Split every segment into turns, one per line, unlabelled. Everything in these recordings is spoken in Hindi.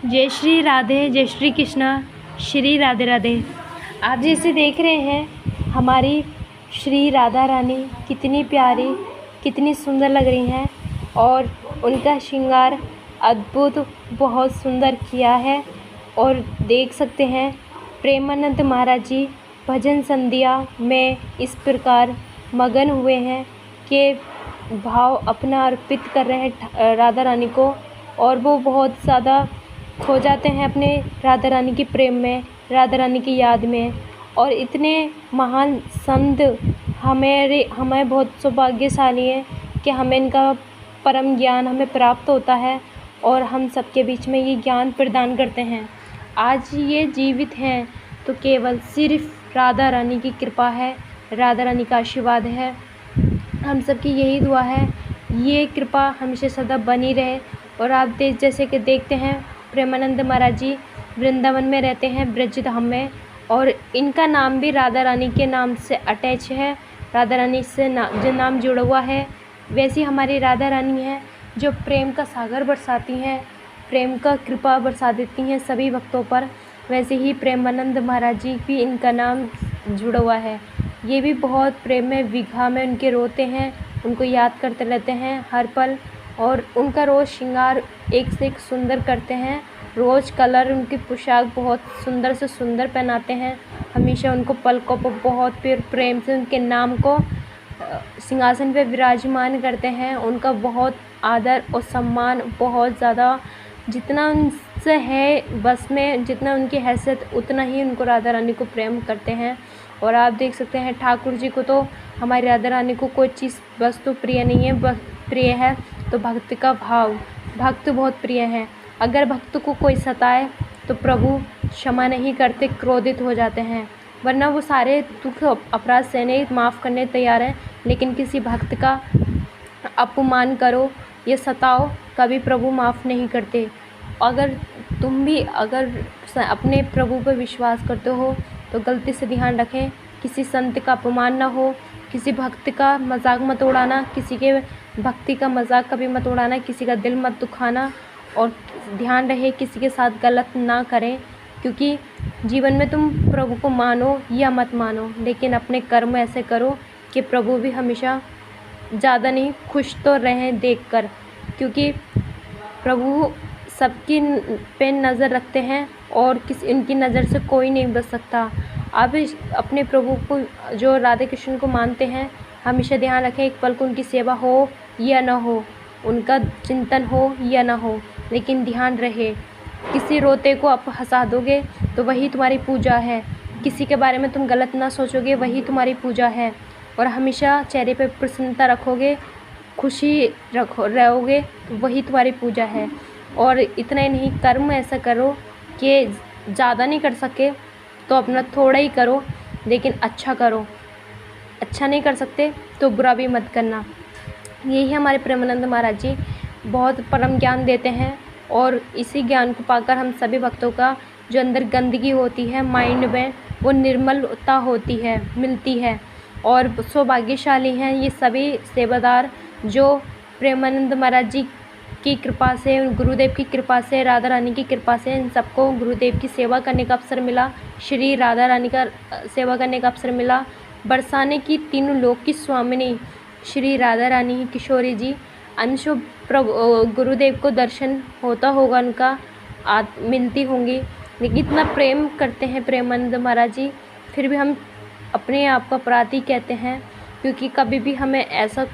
जय श्री राधे, जय श्री कृष्णा, श्री राधे राधे। आप जैसे देख रहे हैं हमारी श्री राधा रानी कितनी प्यारी, कितनी सुंदर लग रही हैं और उनका श्रृंगार अद्भुत बहुत सुंदर किया है। और देख सकते हैं प्रेमानंद महाराज जी भजन संध्या में इस प्रकार मगन हुए हैं कि भाव अपना अर्पित कर रहे हैं राधा रानी को, और वो बहुत ज़्यादा खो जाते हैं अपने राधा रानी के प्रेम में, राधा रानी की याद में। और इतने महान संत हमें बहुत सौभाग्यशाली हैं कि हमें इनका परम ज्ञान हमें प्राप्त होता है और हम सबके बीच में ये ज्ञान प्रदान करते हैं। आज ये जीवित हैं तो केवल सिर्फ राधा रानी की कृपा है, राधा रानी का आशीर्वाद है। हम सबकी यही दुआ है ये कृपा हमेशा सदा बनी रहे। और आप जैसे कि देखते हैं प्रेमानंद महाराज जी वृंदावन में रहते हैं, ब्रजधाम में, और इनका नाम भी राधा रानी के नाम से अटैच है, राधा रानी से जो नाम जुड़ा हुआ है। वैसी हमारी राधा रानी है जो प्रेम का सागर बरसाती हैं, प्रेम का कृपा बरसा देती हैं सभी भक्तों पर। वैसे ही प्रेमानंद महाराज जी भी इनका नाम जुड़ा हुआ है। ये भी बहुत प्रेम में विघा में उनके रोते हैं, उनको याद करते रहते हैं हर पल, और उनका रोज़ श्रृंगार एक से एक सुंदर करते हैं। रोज़ कलर उनकी पोशाक बहुत सुंदर से सुंदर पहनाते हैं। हमेशा उनको पलकों पर बहुत प्रेम से उनके नाम को सिंहासन पे विराजमान करते हैं। उनका बहुत आदर और सम्मान बहुत ज़्यादा, जितना उनसे है बस में, जितना उनकी हैसियत उतना ही उनको राधा रानी को प्रेम करते हैं। और आप देख सकते हैं ठाकुर जी को तो हमारी राधा रानी को कोई चीज़ वस्तु प्रिय नहीं है, प्रिय है तो भक्त का भाव। भक्त बहुत प्रिय है। अगर भक्त को कोई सताए तो प्रभु क्षमा नहीं करते, क्रोधित हो जाते हैं, वरना वो सारे दुख अपराध सहने माफ़ करने तैयार हैं। लेकिन किसी भक्त का अपमान करो या सताओ कभी प्रभु माफ़ नहीं करते। अगर तुम भी अपने प्रभु पर विश्वास करते हो तो गलती से ध्यान रखें किसी संत का अपमान ना हो, किसी भक्त का मजाक मत उड़ाना, किसी के भक्ति का मजाक कभी मत उड़ाना, किसी का दिल मत दुखाना। और ध्यान रहे किसी के साथ गलत ना करें, क्योंकि जीवन में तुम प्रभु को मानो या मत मानो, लेकिन अपने कर्म ऐसे करो कि प्रभु भी हमेशा ज़्यादा नहीं खुश तो रहें देखकर, क्योंकि प्रभु सबकी पे नज़र रखते हैं और इनकी नज़र से कोई नहीं बच सकता। आप अपने प्रभु को जो राधे कृष्ण को मानते हैं हमेशा ध्यान रखें, एक पल को उनकी सेवा हो या ना हो, उनका चिंतन हो या ना हो, लेकिन ध्यान रहे किसी रोते को आप हंसा दोगे तो वही तुम्हारी पूजा है। किसी के बारे में तुम गलत ना सोचोगे वही तुम्हारी पूजा है। और हमेशा चेहरे पे प्रसन्नता रखोगे, खुशी रहोगे तो वही तुम्हारी पूजा है। और इतना ही नहीं, कर्म ऐसा करो कि ज़्यादा नहीं कर सके तो अपना थोड़ा ही करो, लेकिन अच्छा करो। अच्छा नहीं कर सकते तो बुरा भी मत करना। यही हमारे प्रेमानंद महाराज जी बहुत परम ज्ञान देते हैं, और इसी ज्ञान को पाकर हम सभी भक्तों का जो अंदर गंदगी होती है माइंड में वो निर्मलता होती है, मिलती है। और सौभाग्यशाली हैं ये सभी सेवादार जो प्रेमानंद महाराज जी की कृपा से, गुरुदेव की कृपा से, राधा रानी की कृपा से इन सबको गुरुदेव की सेवा करने का अवसर मिला, श्री राधा रानी का सेवा करने का अवसर मिला। बरसाने की तीनों लोक की स्वामिनी श्री राधा रानी किशोरी जी, अंशु प्रभु गुरुदेव को दर्शन होता होगा उनका, मिलती होंगी। लेकिन इतना प्रेम करते हैं प्रेमानंद महाराज जी, फिर भी हम अपने आप को अपराधी कहते हैं, क्योंकि कभी भी हमें ऐसा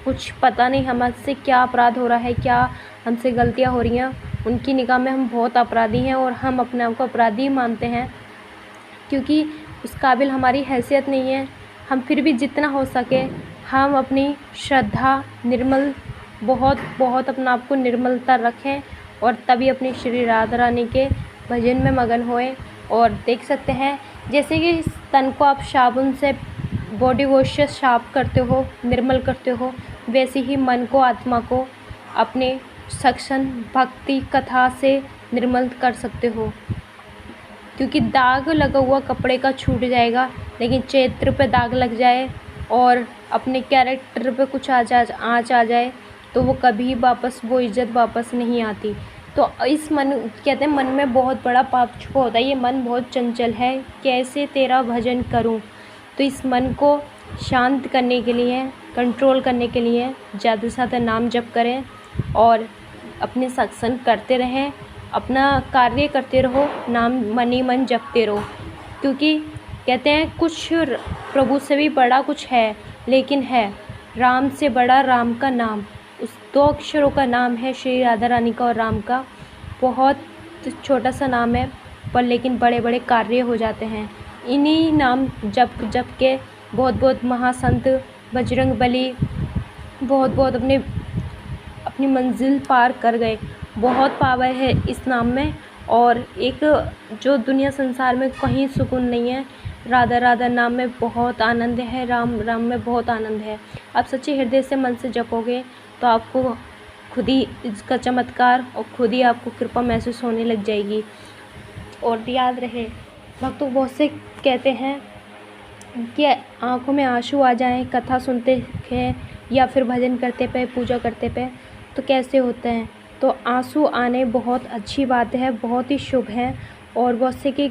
कुछ पता नहीं हमसे क्या अपराध हो रहा है, क्या हमसे गलतियां हो रही हैं। उनकी निगाह में हम बहुत अपराधी हैं और हम अपने आप को अपराधी मानते हैं, क्योंकि उस काबिल हमारी हैसियत नहीं है। हम फिर भी जितना हो सके हम अपनी श्रद्धा निर्मल बहुत अपना आप को निर्मलता रखें, और तभी अपनी श्री राधा रानी के भजन में मगन होएं। और देख सकते हैं जैसे कि तन को आप साबुन से बॉडी वॉश से साफ करते हो, निर्मल करते हो, वैसे ही मन को, आत्मा को अपने सत्संग भक्ति कथा से निर्मल कर सकते हो। क्योंकि दाग लगा हुआ कपड़े का छूट जाएगा, लेकिन चरित्र पे दाग लग जाए और अपने कैरेक्टर पे कुछ आँच आ जाए तो वो कभी वापस वो इज़्ज़त वापस नहीं आती। तो इस मन कहते हैं मन में बहुत बड़ा पाप छुपा होता है, ये मन बहुत चंचल है, कैसे तेरा भजन करूं। तो इस मन को शांत करने के लिए, कंट्रोल करने के लिए ज़्यादा से ज़्यादा नाम जप करें और अपने सत्संग करते रहें, अपना कार्य करते रहो, नाम मन ही मन जपते रहो। क्योंकि कहते हैं कुछ प्रभु से भी बड़ा कुछ है, लेकिन है राम से बड़ा राम का नाम। उस 2 अक्षरों का नाम है श्री राधा रानी का और राम का। बहुत छोटा सा नाम है पर लेकिन बड़े बड़े कार्य हो जाते हैं। इन्हीं नाम जप जप के बहुत महासंत बजरंगबली बहुत अपनी मंजिल पार कर गए। बहुत पावर है इस नाम में और एक जो दुनिया संसार में कहीं सुकून नहीं है। राधा राधा नाम में बहुत आनंद है, राम राम में बहुत आनंद है। आप सच्चे हृदय से मन से जपोगे तो आपको खुद ही इसका चमत्कार और खुद ही आपको कृपा महसूस होने लग जाएगी। और याद रहे, भक्तों बहुत से कहते हैं कि आँखों में आंसू आ जाएं कथा सुनते हैं या फिर भजन करते पे, पूजा करते पे, तो कैसे होते हैं। तो आंसू आने बहुत अच्छी बात है, बहुत ही शुभ है। और बहुत से कि